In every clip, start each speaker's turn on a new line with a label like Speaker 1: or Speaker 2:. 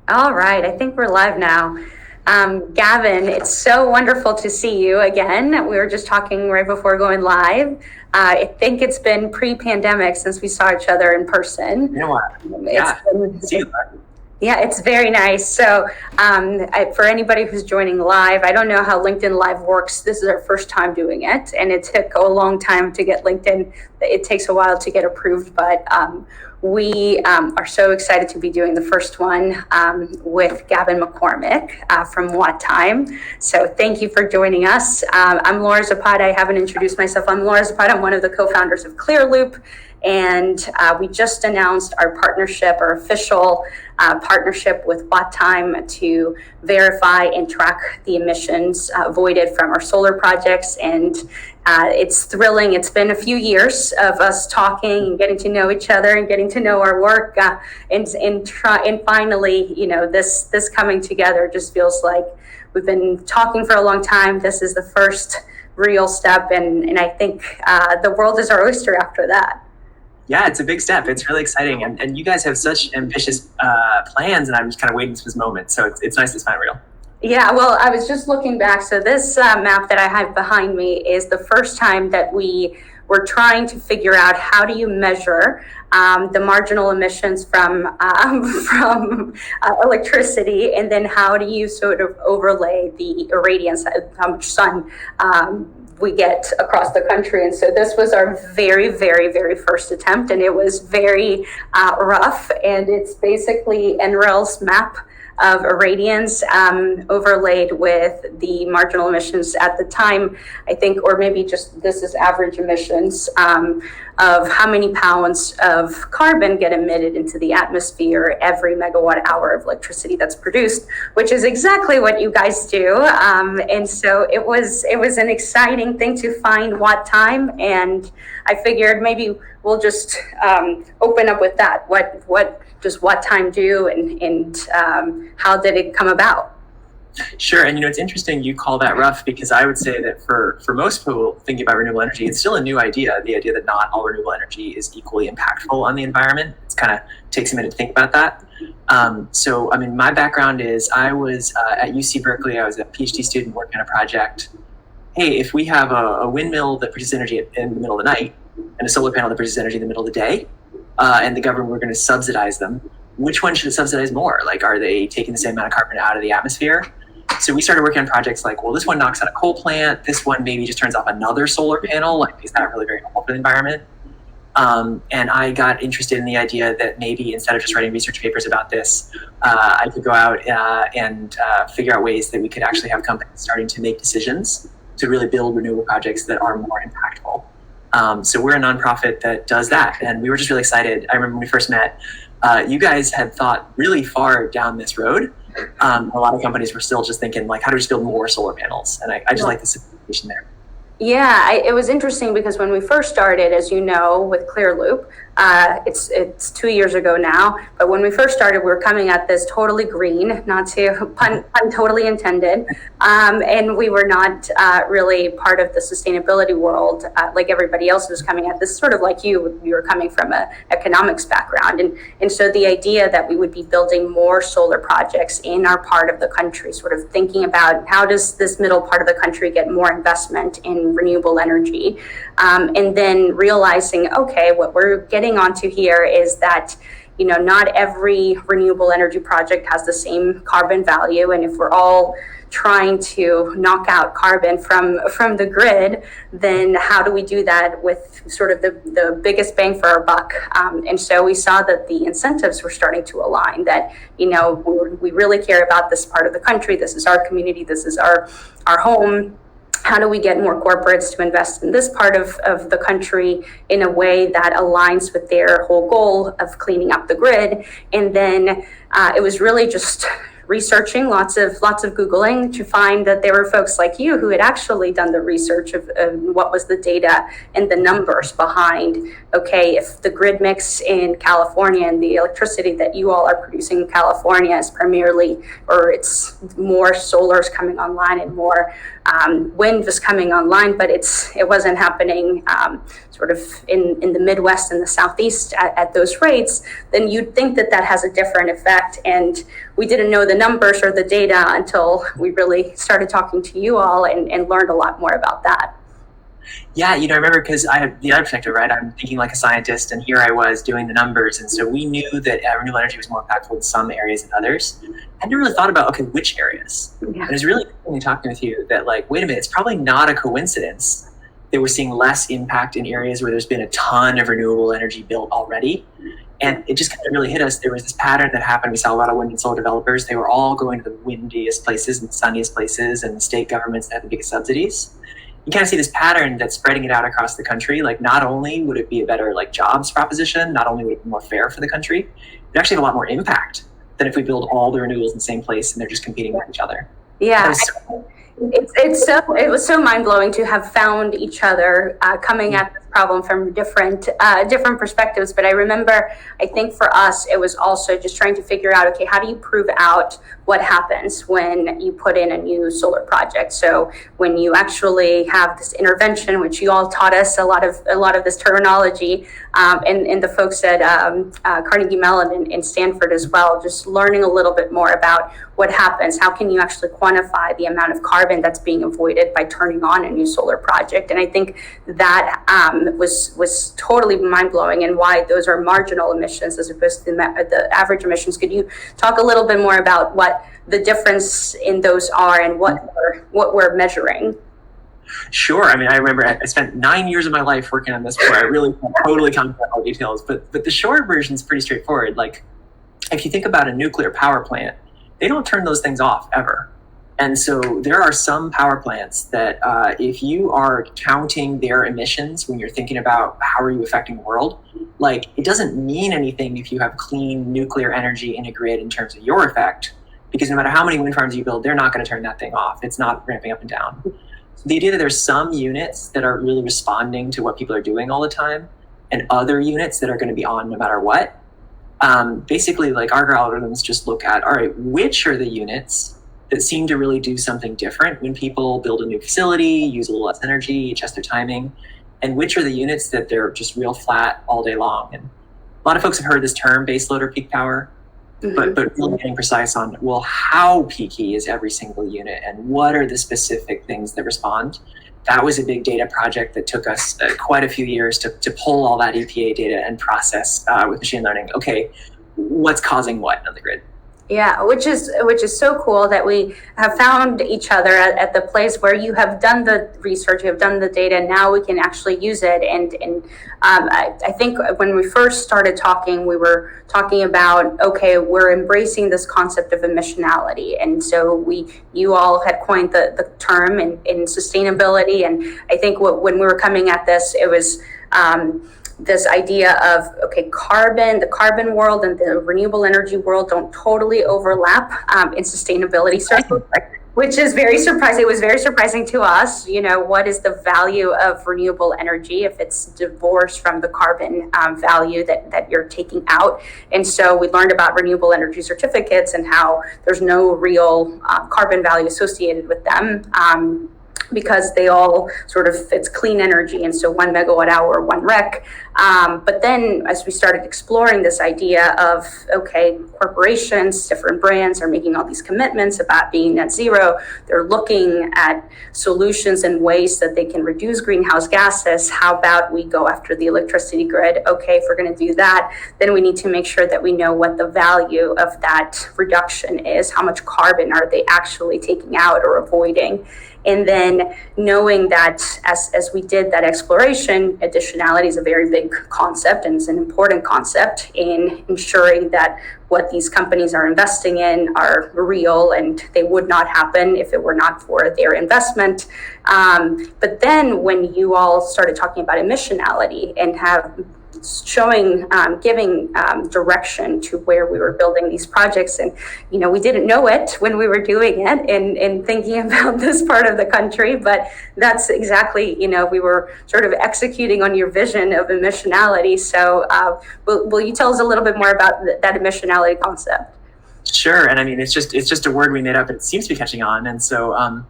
Speaker 1: All right, I think we're live now. Gavin, it's so wonderful to see you again. We were just talking right before going live. I think it's been pre-pandemic since we saw each other in person.
Speaker 2: You know what?
Speaker 1: It's
Speaker 2: Yeah.
Speaker 1: been,
Speaker 2: See you.
Speaker 1: yeah, it's very nice. So, for anybody who's joining live, I don't know how LinkedIn Live works. This is our first time doing it, and it took a long time to get LinkedIn. It takes a while to get approved, but we are so excited to be doing the first one with Gavin McCormick from WattTime. So, thank you for joining us. I'm Laura Zapata. I haven't introduced myself. I'm Laura Zapata. I'm one of the co-founders of Clearloop. And we just announced our partnership, our official partnership with WattTime to verify and track the emissions avoided from our solar projects. And it's thrilling. It's been a few years of us talking and getting to know each other and getting to know our work. And finally, this coming together just feels like we've been talking for a long time. This is the first real step. And I think the world is our oyster after that.
Speaker 2: Yeah, it's a big step. It's really exciting. And you guys have such ambitious plans, and I'm just kind of waiting for this moment. So it's nice to find real.
Speaker 1: Yeah, well, I was just looking back. So this map that I have behind me is the first time that we were trying to figure out how do you measure the marginal emissions from electricity, and then how do you sort of overlay the irradiance, how much sun we get across the country. And so this was our very, very, very first attempt, and it was very rough. And it's basically NREL's map of irradiance overlaid with the marginal emissions at the time, I think, or maybe just this is average emissions of how many pounds of carbon get emitted into the atmosphere every megawatt hour of electricity that's produced, which is exactly what you guys do. And so it was an exciting thing to find WattTime, and I figured maybe we'll just open up with that. What does WattTime do, and how did it come about?
Speaker 2: Sure. And it's interesting you call that rough, because I would say that for most people thinking about renewable energy, it's still a new idea. The idea that not all renewable energy is equally impactful on the environment. It's kind of takes a minute to think about that. So, my background is I was at UC Berkeley. I was a PhD student working on a project. Hey, if we have a windmill that produces energy in the middle of the night and a solar panel that produces energy in the middle of the day, and the government, we're going to subsidize them, which one should subsidize more? Like, are they taking the same amount of carbon out of the atmosphere? So we started working on projects like, well, this one knocks out a coal plant. This one maybe just turns off another solar panel. Like, is that really very helpful for the environment? And I got interested in the idea that maybe instead of just writing research papers about this, I could go out and figure out ways that we could actually have companies starting to make decisions to really build renewable projects that are more impactful. So we're a nonprofit that does that. And we were just really excited. I remember when we first met, you guys had thought really far down this road. A lot of companies were still just thinking, like, how do we just build more solar panels? And I just like the simplification there.
Speaker 1: Yeah, it was interesting because when we first started, as you know, with Clearloop, it's 2 years ago now, but when we first started, we were coming at this totally green, not to pun totally intended, and we were not really part of the sustainability world like everybody else was coming at this, sort of like you were coming from an economics background, and so the idea that we would be building more solar projects in our part of the country, sort of thinking about how does this middle part of the country get more investment in renewable energy, and then realizing, okay, what we're getting onto here is that not every renewable energy project has the same carbon value, and if we're all trying to knock out carbon from the grid, then how do we do that with sort of the biggest bang for our buck? And so we saw that the incentives were starting to align, that we really care about this part of the country, this is our community, this is our home. How do we get more corporates to invest in this part of the country in a way that aligns with their whole goal of cleaning up the grid? And then it was really just researching, lots of Googling, to find that there were folks like you who had actually done the research of what was the data and the numbers behind, okay, if the grid mix in California and the electricity that you all are producing in California is primarily, or it's more solar's coming online and more wind was coming online, but it wasn't happening sort of in the Midwest and the Southeast at those rates, then you'd think that that has a different effect. And we didn't know the numbers or the data until we really started talking to you all and learned a lot more about that.
Speaker 2: Yeah, I remember, because I have the other perspective, right? I'm thinking like a scientist, and here I was doing the numbers. And so we knew that renewable energy was more impactful in some areas than others. I never really thought about, okay, which areas? Yeah. And it was really interesting talking with you that, like, wait a minute, it's probably not a coincidence that we're seeing less impact in areas where there's been a ton of renewable energy built already. And it just kind of really hit us. There was this pattern that happened. We saw a lot of wind and solar developers. They were all going to the windiest places and the sunniest places, and the state governments that had the biggest subsidies. You kind of see this pattern that's spreading it out across the country. Like, not only would it be a better jobs proposition, not only would it be more fair for the country, it actually have a lot more impact than if we build all the renewables in the same place and they're just competing with each other.
Speaker 1: Yeah. It was so mind-blowing to have found each other coming at this problem from different perspectives. But I remember, I think for us, it was also just trying to figure out, okay, how do you prove out what happens when you put in a new solar project? So when you actually have this intervention, which you all taught us a lot of this terminology, and the folks at Carnegie Mellon and Stanford as well, just learning a little bit more about what happens. How can you actually quantify the amount of carbon that's being avoided by turning on a new solar project? And I think that was totally mind-blowing, and why those are marginal emissions as opposed to the average emissions. Could you talk a little bit more about what the difference in those are and what we're measuring?
Speaker 2: Sure. I mean, I remember I spent 9 years of my life working on this before I really totally comprehend all the details. But the short version is pretty straightforward. Like, if you think about a nuclear power plant, they don't turn those things off ever. And so there are some power plants that if you are counting their emissions when you're thinking about how are you affecting the world, like, it doesn't mean anything if you have clean nuclear energy in a grid in terms of your effect, because no matter how many wind farms you build, they're not going to turn that thing off. It's not ramping up and down. So the idea that there's some units that are really responding to what people are doing all the time, and other units that are going to be on no matter what, basically, like, our algorithms just look at, all right, which are the units that seem to really do something different when people build a new facility, use a little less energy, adjust their timing, and which are the units that they're just real flat all day long. And a lot of folks have heard this term, baseload or peak power, but really getting precise on, well, how peaky is every single unit, and what are the specific things that respond? That was a big data project that took us quite a few years to pull all that EPA data and process with machine learning. Okay, what's causing what on the grid?
Speaker 1: Yeah, which is so cool that we have found each other at the place where you have done the research, you have done the data, now we can actually use it. And I think when we first started talking, we were talking about, okay, we're embracing this concept of emissionality. And so you all had coined the term in sustainability. And I think when we were coming at this, it was this idea of, okay, the carbon world and the renewable energy world don't totally overlap in sustainability circles, which is very surprising. It was very surprising to us. What is the value of renewable energy if it's divorced from the carbon value that you're taking out? And so we learned about renewable energy certificates and how there's no real carbon value associated with them. Because they all sort of, it's clean energy, and so 1 megawatt hour, 1 rec. But then as we started exploring this idea of, okay, corporations, different brands are making all these commitments about being net zero. They're looking at solutions and ways that they can reduce greenhouse gases. How about we go after the electricity grid? Okay, if we're going to do that, then we need to make sure that we know what the value of that reduction is. How much carbon are they actually taking out or avoiding? And then knowing that as we did that exploration, additionality is a very big concept, and it's an important concept in ensuring that what these companies are investing in are real, and they would not happen if it were not for their investment. But then when you all started talking about emissionality and have showing, giving direction to where we were building these projects. And, we didn't know it when we were doing it and thinking about this part of the country, but that's exactly, we were sort of executing on your vision of emissionality. So will you tell us a little bit more about that emissionality concept?
Speaker 2: Sure. And I mean, it's just a word we made up and it seems to be catching on. And so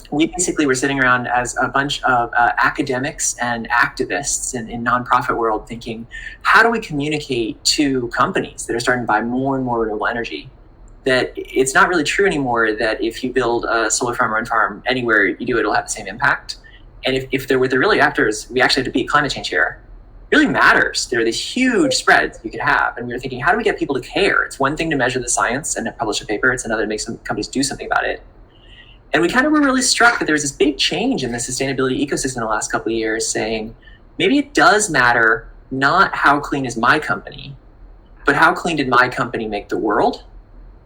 Speaker 2: we basically were sitting around as a bunch of academics and activists in nonprofit world thinking, how do we communicate to companies that are starting to buy more and more renewable energy that it's not really true anymore that if you build a solar farm or wind farm anywhere you do, it'll have the same impact. And if they're what they're really after is we actually have to beat climate change here. It really matters. There are these huge spreads you could have. And we were thinking, how do we get people to care? It's one thing to measure the science and to publish a paper. It's another to make some companies do something about it. And we kind of were really struck that there was this big change in the sustainability ecosystem in the last couple of years saying, maybe it does matter not how clean is my company, but how clean did my company make the world?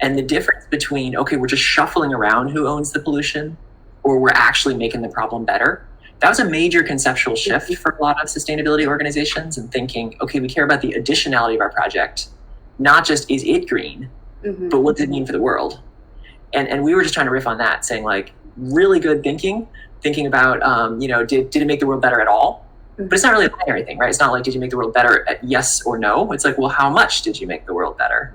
Speaker 2: And the difference between, okay, we're just shuffling around who owns the pollution or we're actually making the problem better. That was a major conceptual shift for a lot of sustainability organizations and thinking, okay, we care about the additionality of our project, not just is it green, but what does it mean for the world? And we were just trying to riff on that, saying like really good thinking about, did it make the world better at all? But it's not really a binary thing, right? It's not like, did you make the world better at yes or no? It's like, well, how much did you make the world better?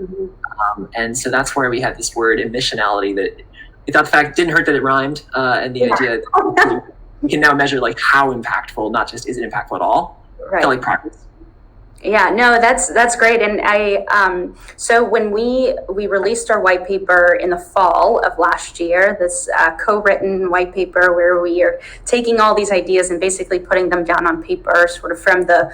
Speaker 2: And so that's where we had this word emissionality that we thought the fact didn't hurt that it rhymed, and the idea that we can now measure like how impactful, not just is it impactful at all, but like progress.
Speaker 1: Yeah, no, that's great. And so when we released our white paper in the fall of last year, this co-written white paper where we are taking all these ideas and basically putting them down on paper, sort of from the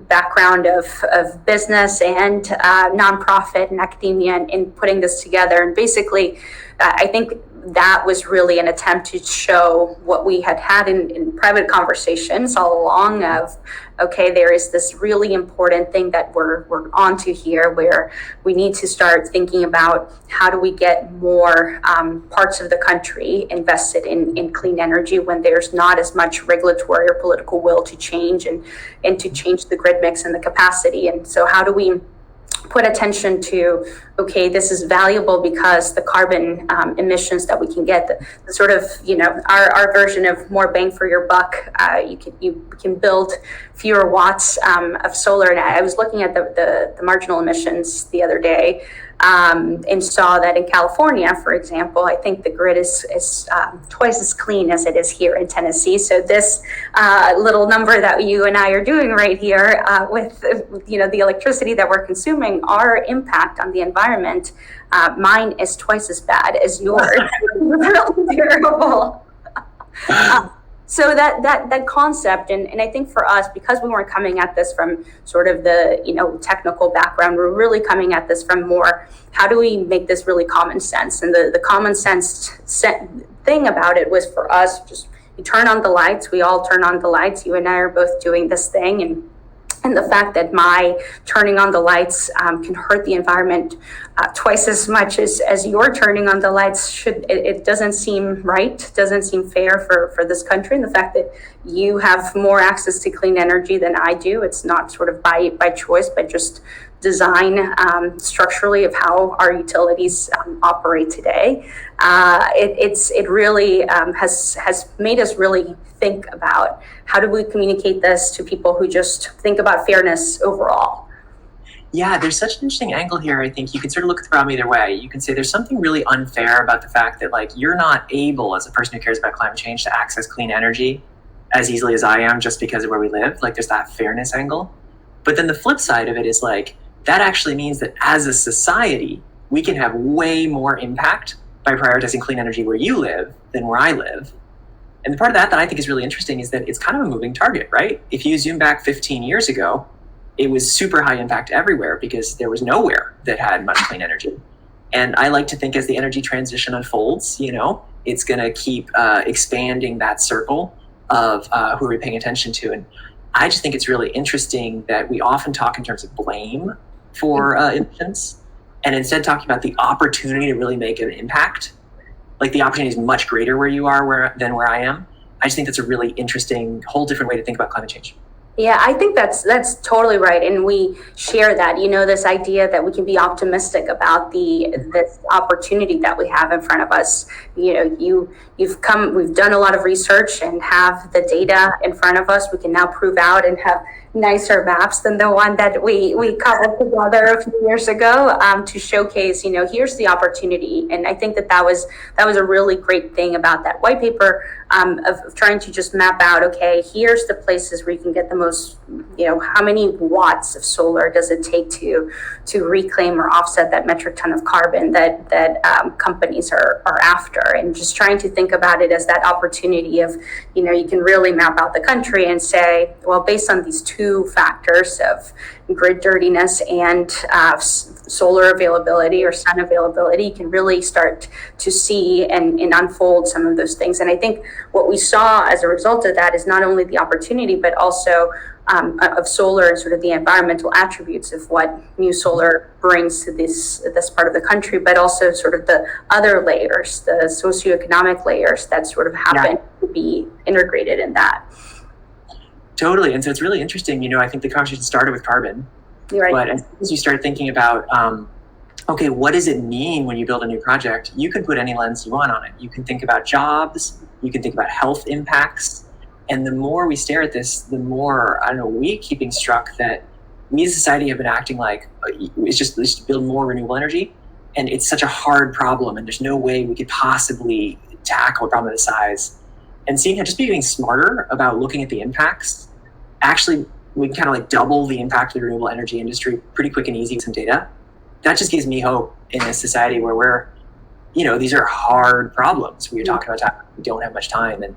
Speaker 1: background of business and nonprofit and academia and putting this together. And basically, I think that was really an attempt to show what we had in private conversations all along of, okay, there is this really important thing that we're onto here where we need to start thinking about how do we get more parts of the country invested in clean energy when there's not as much regulatory or political will to change and to change the grid mix and the capacity. And so how do we put attention to, okay, this is valuable because the carbon emissions that we can get, the sort of, our version of more bang for your buck, you can build fewer watts of solar. And I was looking at the marginal emissions the other day and saw that in California, for example, I think the grid is twice as clean as it is here in Tennessee. So this little number that you and I are doing right here with the electricity that we're consuming, our impact on the environment, mine is twice as bad as yours. Really terrible. So that concept, and I think for us, because we weren't coming at this from sort of the technical background, we're really coming at this from more, how do we make this really common sense? And the common sense thing about it was for us, just you turn on the lights, we all turn on the lights. You and I are both doing this thing, and the fact that my turning on the lights can hurt the environment twice as much as your turning on the lights it doesn't seem right, doesn't seem fair for this country. And the fact that you have more access to clean energy than I do, it's not sort of by choice, but just design structurally of how our utilities operate today. It really has made us really think about how do we communicate this to people who just think about fairness overall.
Speaker 2: Yeah, there's such an interesting angle here. I think you can sort of look at the problem either way. You can say there's something really unfair about the fact that like you're not able as a person who cares about climate change to access clean energy as easily as I am just because of where we live. Like there's that fairness angle. But then the flip side of it is like that actually means that as a society, we can have way more impact by prioritizing clean energy where you live than where I live. And the part of that I think is really interesting is that it's kind of a moving target, right? If you zoom back 15 years ago, it was super high impact everywhere because there was nowhere that had much clean energy. And I like to think as the energy transition unfolds, it's going to keep expanding that circle of who are we paying attention to. And I just think it's really interesting that we often talk in terms of blame for emissions and instead talking about the opportunity to really make an impact. Like the opportunity is much greater where you are than where I am. I just think that's a really interesting, whole different way to think about climate change.
Speaker 1: Yeah, I think that's totally right, and we share that. This idea that we can be optimistic about this opportunity that we have in front of us. We've done a lot of research and have the data in front of us. We can now prove out and have nicer maps than the one that we cobbled together a few years ago, to showcase. Here's the opportunity, and I think that was a really great thing about that white paper, of trying to just map out. Okay, here's the places where you can get the most. How many watts of solar does it take to reclaim or offset that metric ton of carbon that companies are after, and just trying to think about it as that opportunity of, you can really map out the country and say, well, based on these two factors of grid dirtiness and solar availability or sun availability, you can really start to see and unfold some of those things. And I think what we saw as a result of that is not only the opportunity, but also of solar and sort of the environmental attributes of what new solar brings to this part of the country, but also sort of the other layers, the socioeconomic layers that sort of happen to be integrated in that.
Speaker 2: Totally. And so it's really interesting. I think the conversation started with carbon, right. But as soon as you start thinking about, okay, what does it mean when you build a new project? You can put any lens you want on it. You can think about jobs, you can think about health impacts. And the more we stare at this, the more, we keep being struck that we as a society have been acting like it's just to build more renewable energy. And it's such a hard problem, and there's no way we could possibly tackle a problem of this size. And seeing how just being smarter about looking at the impacts, actually we can kind of like double the impact of the renewable energy industry pretty quick and easy with some data. That just gives me hope in a society where we're, these are hard problems. We were talking about time, we don't have much time. And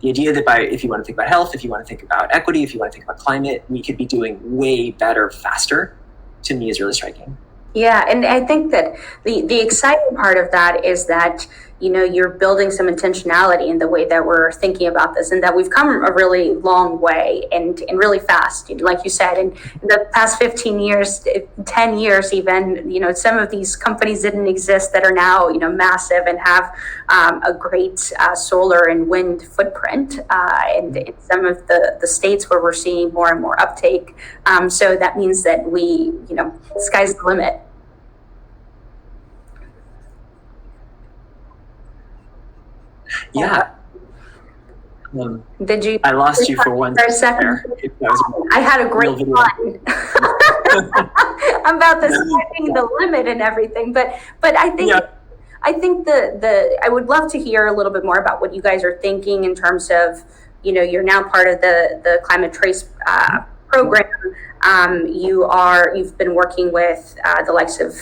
Speaker 2: the idea that if you want to think about health, if you want to think about equity, if you want to think about climate, we could be doing way better, faster, to me is really striking.
Speaker 1: Yeah, and I think that the exciting part of that is that, you're building some intentionality in the way that we're thinking about this, and that we've come a really long way and really fast. Like you said, in the past 15 years, 10 years even, some of these companies didn't exist that are now, massive and have a great solar and wind footprint, and in some of the states where we're seeing more and more uptake. So that means that sky's the limit.
Speaker 2: Yeah.
Speaker 1: Did you?
Speaker 2: I lost you for one
Speaker 1: second. I had a great fun about the setting the limit and everything, but I think I would love to hear a little bit more about what you guys are thinking in terms of, you're now part of the Climate Trace program. You've been working with the likes of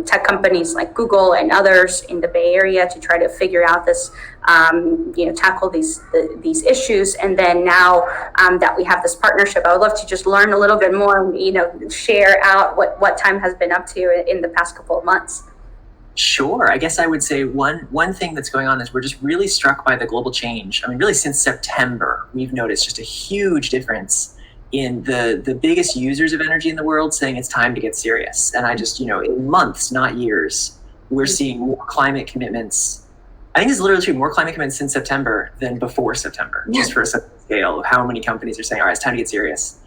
Speaker 1: tech companies like Google and others in the Bay Area to try to figure out this, tackle these issues. And then now that we have this partnership, I would love to just learn a little bit more, share out what WattTime has been up to in the past couple of months.
Speaker 2: Sure. I guess I would say one thing that's going on is we're just really struck by the global change. I mean, really since September, we've noticed just a huge difference in the biggest users of energy in the world saying it's time to get serious. And I just, in months, not years, we're seeing more climate commitments. I think it's literally true, more climate commitments since September than before September, just for a scale of how many companies are saying, all right, it's time to get serious.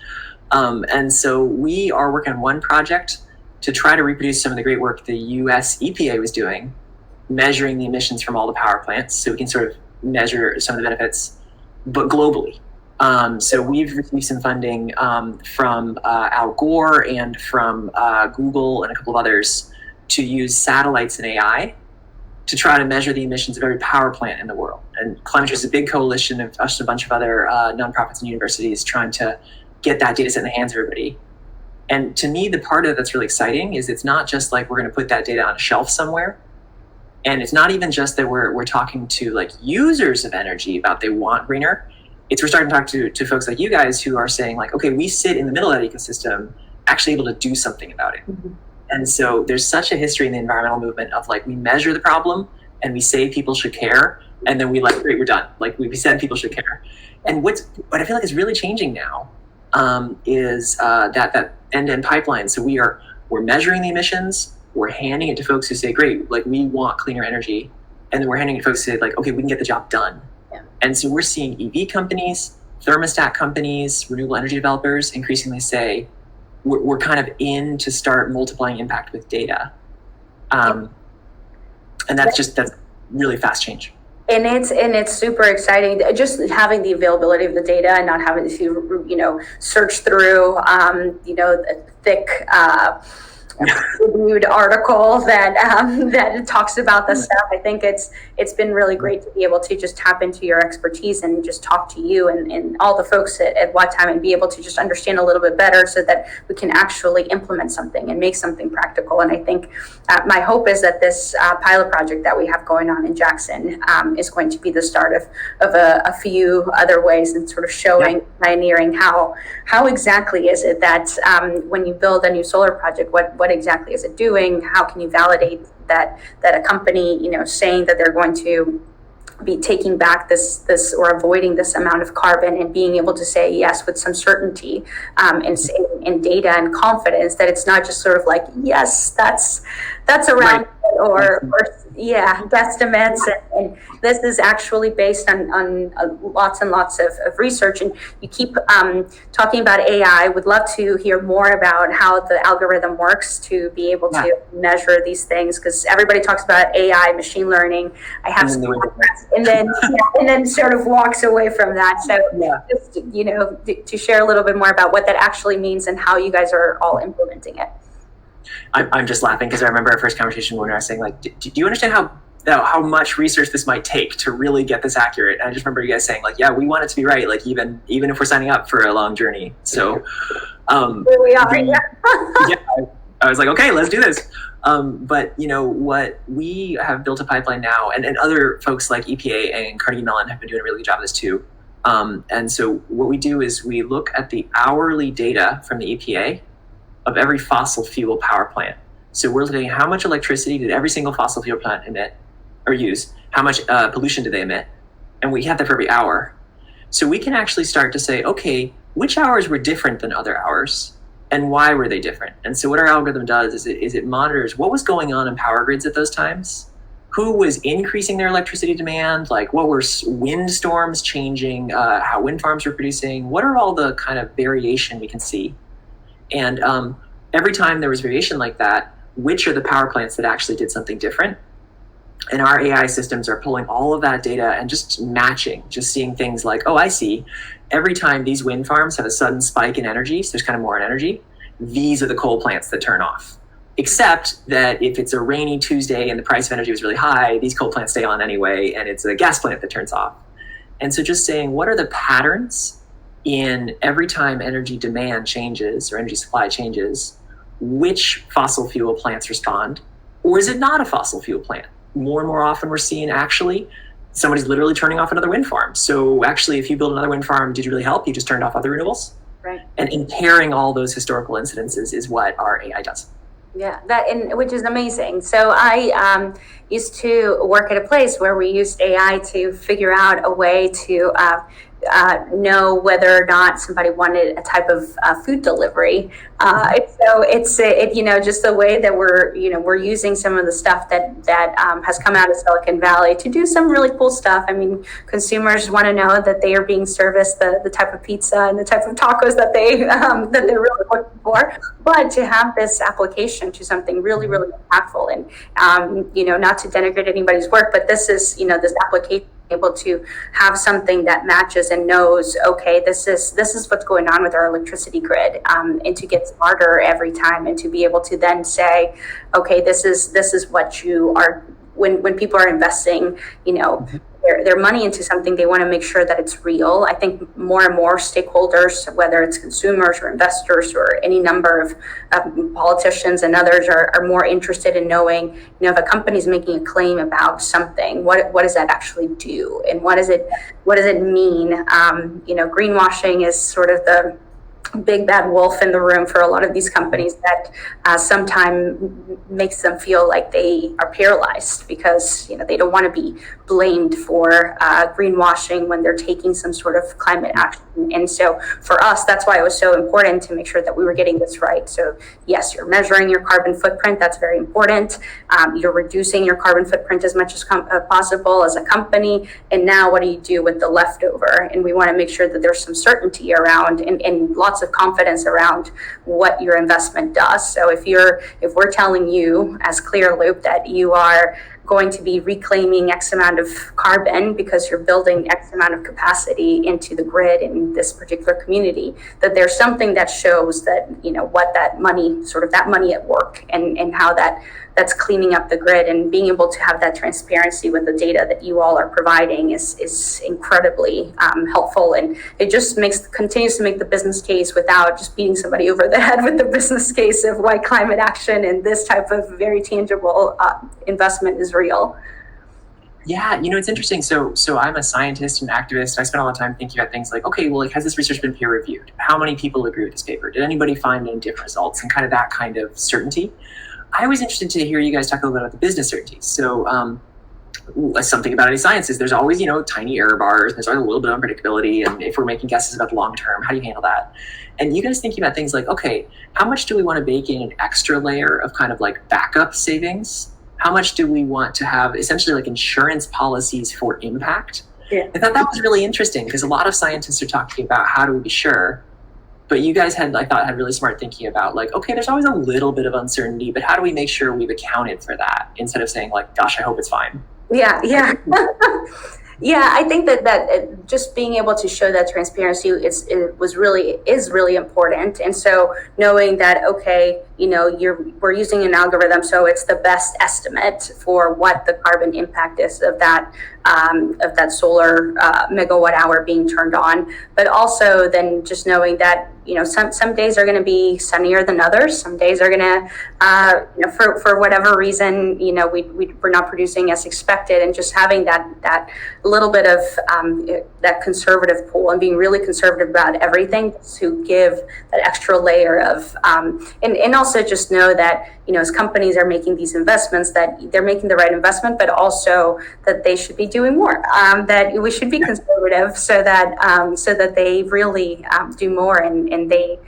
Speaker 2: And so we are working on one project to try to reproduce some of the great work the US EPA was doing, measuring the emissions from all the power plants so we can sort of measure some of the benefits, but globally. So we've received some funding from Al Gore and from Google and a couple of others to use satellites and AI to try to measure the emissions of every power plant in the world. And Climate Trace is a big coalition of us and a bunch of other nonprofits and universities trying to get that data set in the hands of everybody. And to me, the part of it that's really exciting is it's not just like we're going to put that data on a shelf somewhere. And it's not even just that we're talking to like users of energy about they want greener. It's we're starting to talk to folks like you guys who are saying like, okay, we sit in the middle of that ecosystem, actually able to do something about it. Mm-hmm. And so there's such a history in the environmental movement of like, we measure the problem and we say people should care. And then we like, great, we're done. Like we said, people should care. And what I feel like is really changing now is that end-to-end pipeline. So we're measuring the emissions, we're handing it to folks who say, great, like we want cleaner energy. And then we're handing it to folks who say like, okay, we can get the job done. Yeah. And so we're seeing EV companies thermostat companies, renewable energy developers increasingly say we're kind of in to start multiplying impact with data. And that's really fast change.
Speaker 1: And it's super exciting, just having the availability of the data and not having to, search through, a thick, reviewed article that talks about this stuff. I think it's been really great to be able to just tap into your expertise and just talk to you and all the folks at WattTime and be able to just understand a little bit better so that we can actually implement something and make something practical. And I think my hope is that this pilot project that we have going on in Jackson is going to be the start of a few other ways and sort of showing, pioneering how exactly is it that when you build a new solar project, what exactly is it doing? How can you validate that a company, saying that they're going to be taking back this or avoiding this amount of carbon and being able to say yes with some certainty and data and confidence that it's not just sort of like, yes, that's around
Speaker 2: right.
Speaker 1: or guesstimates, and this is actually based on lots and lots of research. And you keep talking about AI. Would love to hear more about how the algorithm works to be able to measure these things, because everybody talks about AI, machine learning. I have some and then sort of walks away from that. So just to share a little bit more about what that actually means and how you guys are all implementing it.
Speaker 2: I'm just laughing because I remember our first conversation when I was saying, like, do you understand how much research this might take to really get this accurate? And I just remember you guys saying, like, yeah, we want it to be right, like even if we're signing up for a long journey. So
Speaker 1: here we are.
Speaker 2: I was like, okay, let's do this. But what we have built a pipeline now, and other folks like EPA and Carnegie Mellon have been doing a really good job of this too. And so what we do is we look at the hourly data from the EPA of every fossil fuel power plant. So we're looking at how much electricity did every single fossil fuel plant emit or use, how much pollution did they emit, and we have that for every hour. So we can actually start to say, okay, which hours were different than other hours, and why were they different? And so what our algorithm does is it monitors what was going on in power grids at those times, who was increasing their electricity demand, like what were wind storms changing, how wind farms were producing, what are all the kind of variation we can see. And every time there was variation like that, which are the power plants that actually did something different? And our AI systems are pulling all of that data and just matching, just seeing things like, oh, I see. Every time these wind farms have a sudden spike in energy, so there's kind of more energy, these are the coal plants that turn off. Except that if it's a rainy Tuesday and the price of energy was really high, these coal plants stay on anyway, and it's a gas plant that turns off. And so just saying, what are the patterns in every time energy demand changes or energy supply changes, which fossil fuel plants respond, or is it not a fossil fuel plant? More and more often we're seeing actually somebody's literally turning off another wind farm. So actually, if you build another wind farm, did you really help? You just turned off other renewables?
Speaker 1: Right.
Speaker 2: And pairing all those historical incidences is what our AI does.
Speaker 1: Yeah, which is amazing. So I used to work at a place where we used AI to figure out a way to know whether or not somebody wanted a type of food delivery. So it's just the way that we're using some of the stuff that has come out of Silicon Valley to do some really cool stuff. I mean, consumers want to know that they are being serviced the type of pizza and the type of tacos that they're really looking for. But to have this application to something really, really impactful, and not to denigrate anybody's work, but this is this application able to have something that matches and knows, okay, this is what's going on with our electricity grid, and to get smarter every time, and to be able to then say, okay, this is what you are when people are investing, their money into something, they want to make sure that it's real. I think more and more stakeholders, whether it's consumers or investors or any number of politicians and others, are more interested in knowing, if a company is making a claim about something, what does that actually do, and what does it mean? Greenwashing is sort of big bad wolf in the room for a lot of these companies that sometimes makes them feel like they are paralyzed because they don't want to be blamed for greenwashing when they're taking some sort of climate action. And so for us, that's why it was so important to make sure that we were getting this right. So yes, you're measuring your carbon footprint. That's very important. You're reducing your carbon footprint as much as possible as a company. And now what do you do with the leftover? And we want to make sure that there's some certainty around and lots of confidence around what your investment does. So if we're telling you as Clearloop that you are going to be reclaiming X amount of carbon because you're building X amount of capacity into the grid in this particular community, that there's something that shows that, what that money at work and how that's cleaning up the grid, and being able to have that transparency with the data that you all are providing is incredibly helpful. And it just continues to make the business case without just beating somebody over the head with the business case of why climate action and this type of very tangible investment is real.
Speaker 2: Yeah, it's interesting. So I'm a scientist and activist. I spend all the time thinking about things like, okay, well, has this research been peer reviewed? How many people agree with this paper? Did anybody find any different results? And kind of that kind of certainty. I was interested to hear you guys talk a little bit about the business certainty. So something about any science is there's always, tiny error bars. There's always a little bit of unpredictability. And if we're making guesses about the long term, how do you handle that? And you guys thinking about things like, okay, how much do we want to bake in an extra layer of kind of like backup savings? How much do we want to have essentially like insurance policies for impact?
Speaker 1: Yeah.
Speaker 2: I thought that was really interesting because a lot of scientists are talking about how do we be sure. But you guys had really smart thinking about like, okay, there's always a little bit of uncertainty, but how do we make sure we've accounted for that instead of saying like, gosh, I hope it's fine.
Speaker 1: Yeah. Yeah, I think that just being able to show that transparency is really important. And so knowing that, okay, we're using an algorithm, so it's the best estimate for what the carbon impact is of that solar megawatt hour being turned on. But also then just knowing that some days are going to be sunnier than others. Some days are going to, for whatever reason, we're not producing as expected, and just having that little bit of that conservative pool and being really conservative about everything to give that extra layer of, and also just know that, as companies are making these investments, that they're making the right investment, but also that they should be doing more, that we should be conservative so that they really do more and they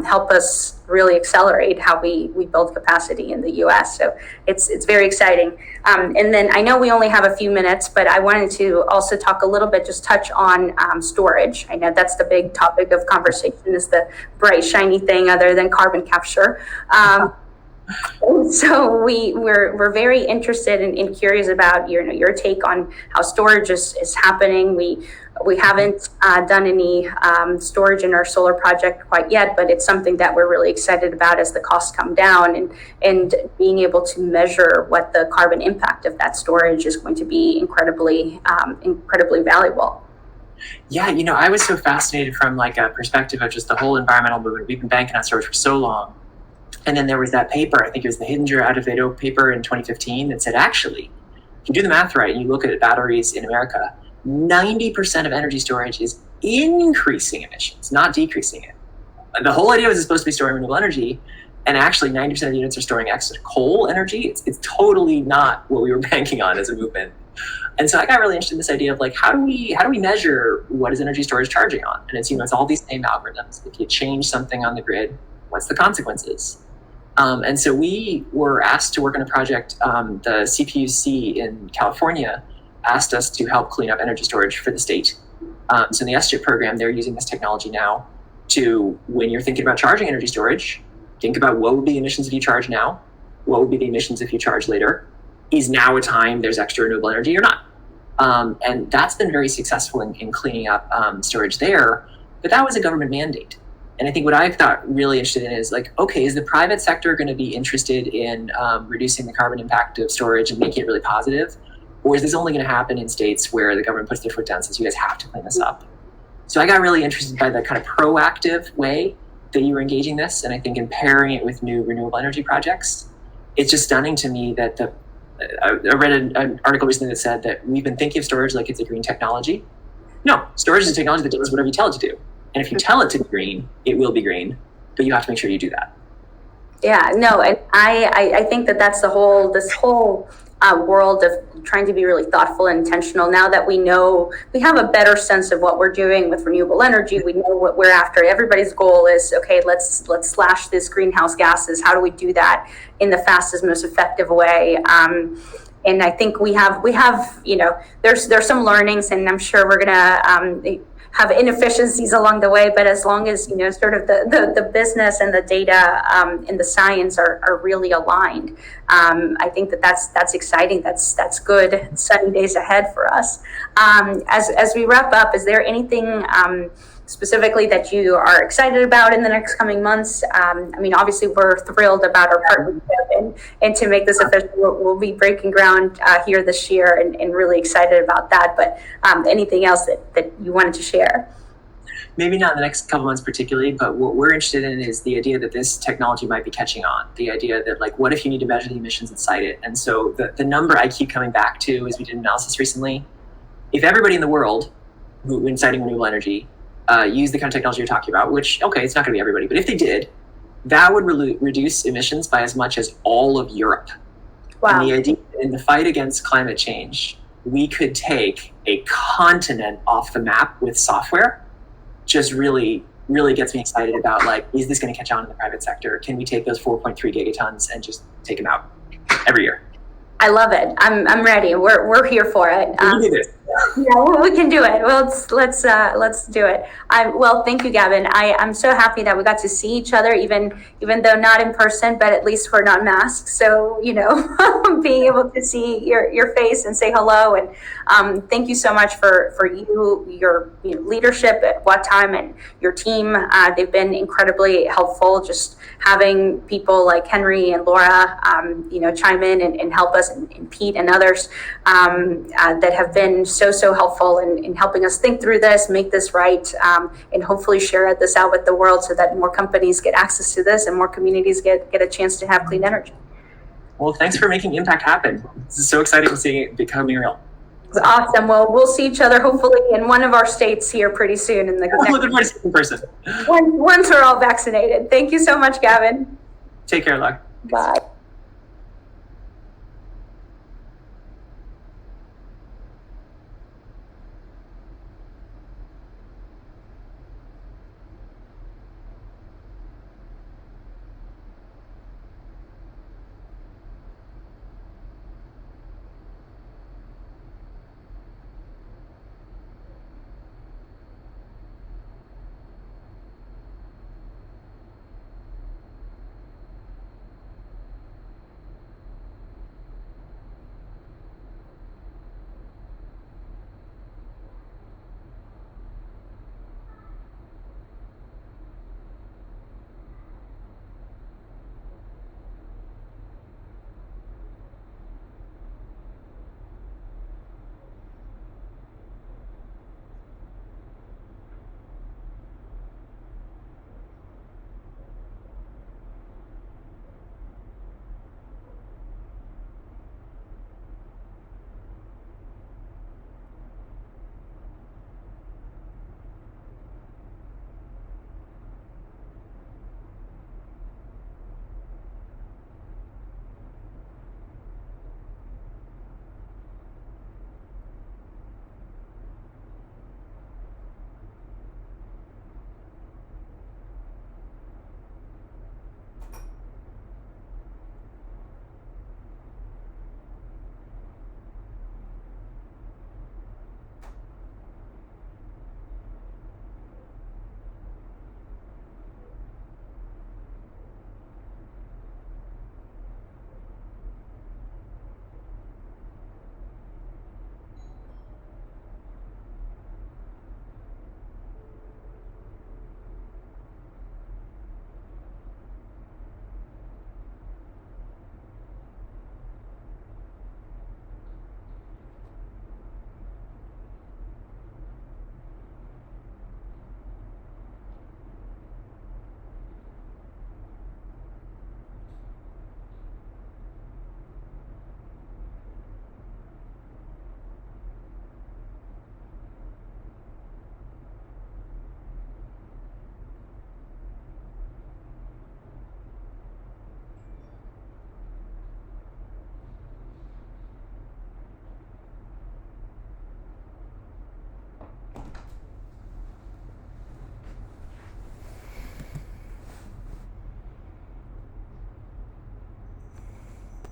Speaker 1: help us really accelerate how we build capacity in the US. So it's very exciting. And then I know we only have a few minutes, but I wanted to also talk a little bit, just touch on storage. I know that's the big topic of conversation, is the bright, shiny thing other than carbon capture. So we're very interested and curious about your take on how storage is happening. We haven't done any storage in our solar project quite yet, but it's something that we're really excited about as the costs come down, and being able to measure what the carbon impact of that storage is going to be incredibly valuable.
Speaker 2: Yeah, I was so fascinated from like a perspective of just the whole environmental movement. We've been banking on storage for so long. And then there was that paper, I think it was the Hiddinger Adevedo paper in 2015, that said, actually, if you do the math right and you look at batteries in America, 90% of energy storage is increasing emissions, not decreasing it. The whole idea was it's supposed to be storing renewable energy, and actually 90% of the units are storing excess coal energy. It's totally not what we were banking on as a movement. And so I got really interested in this idea of like, how do we measure what is energy storage charging on? And it's all these same algorithms. If you change something on the grid, what's the consequences? And so we were asked to work on a project. The CPUC in California asked us to help clean up energy storage for the state. So in the SCHIP program, they're using this technology now to, when you're thinking about charging energy storage, think about what would be the emissions if you charge now, what would be the emissions if you charge later. Is now a time there's extra renewable energy or not? And that's been very successful in cleaning up storage there, but that was a government mandate. And I think what I've thought really interested in is like, okay, is the private sector going to be interested in reducing the carbon impact of storage and making it really positive? Or is this only going to happen in states where the government puts their foot down and says, you guys have to clean this up? So I got really interested by the kind of proactive way that you were engaging this. And I think in pairing it with new renewable energy projects, it's just stunning to me that I read an article recently that said that we've been thinking of storage like it's a green technology. No, storage is a technology that does whatever you tell it to do. And if you tell it to be green, it will be green, but you have to make sure you do that.
Speaker 1: Yeah, no, and I think that that's this whole world of trying to be really thoughtful and intentional. Now that we know, we have a better sense of what we're doing with renewable energy, we know what we're after. Everybody's goal is, okay, let's slash this greenhouse gases. How do we do that in the fastest, most effective way? And I think we have, there's some learnings, and I'm sure we're gonna have inefficiencies along the way, but as long as, sort of the business and the data and the science are really aligned, I think that's exciting. That's good. Sunny days ahead for us. As we wrap up, is there anything specifically that you are excited about in the next coming months? Obviously we're thrilled about our partnership, and to make this official, we'll be breaking ground here this year, and really excited about that. But anything else that you wanted to share?
Speaker 2: Maybe not in the next couple months particularly, but what we're interested in is the idea that this technology might be catching on. The idea that, like, what if you need to measure the emissions and cite it? And so the number I keep coming back to is, we did an analysis recently. If everybody in the world who, when citing renewable energy, use the kind of technology you're talking about, which, okay, it's not going to be everybody, but if they did, that would reduce emissions by as much as all of Europe.
Speaker 1: Wow.
Speaker 2: And the idea, in the fight against climate change, we could take a continent off the map with software, just really, really gets me excited about, like, is this going to catch on in the private sector? Can we take those 4.3 gigatons and just take them out every year?
Speaker 1: I love it. I'm ready. We're here for it.
Speaker 2: We can do this.
Speaker 1: Yeah, we can do it. Well, let's do it. Well, thank you, Gavin. I'm so happy that we got to see each other, even though not in person, but at least we're not masked. So, being able to see your face and say hello, and thank you so much for your leadership at WattTime and your team. They've been incredibly helpful. Just having people like Henry and Laura, chime in and help us, and Pete and others that have been so helpful in helping us think through this, make this right, and hopefully share this out with the world so that more companies get access to this and more communities get a chance to have clean energy.
Speaker 2: Well, thanks for making impact happen. This is so exciting to see it becoming real.
Speaker 1: It's awesome. Well, we'll see each other hopefully in one of our states here pretty soon.
Speaker 2: Looking forward to seeing in person.
Speaker 1: Once we're all vaccinated. Thank you so much, Gavin.
Speaker 2: Take care, Laura.
Speaker 1: Bye.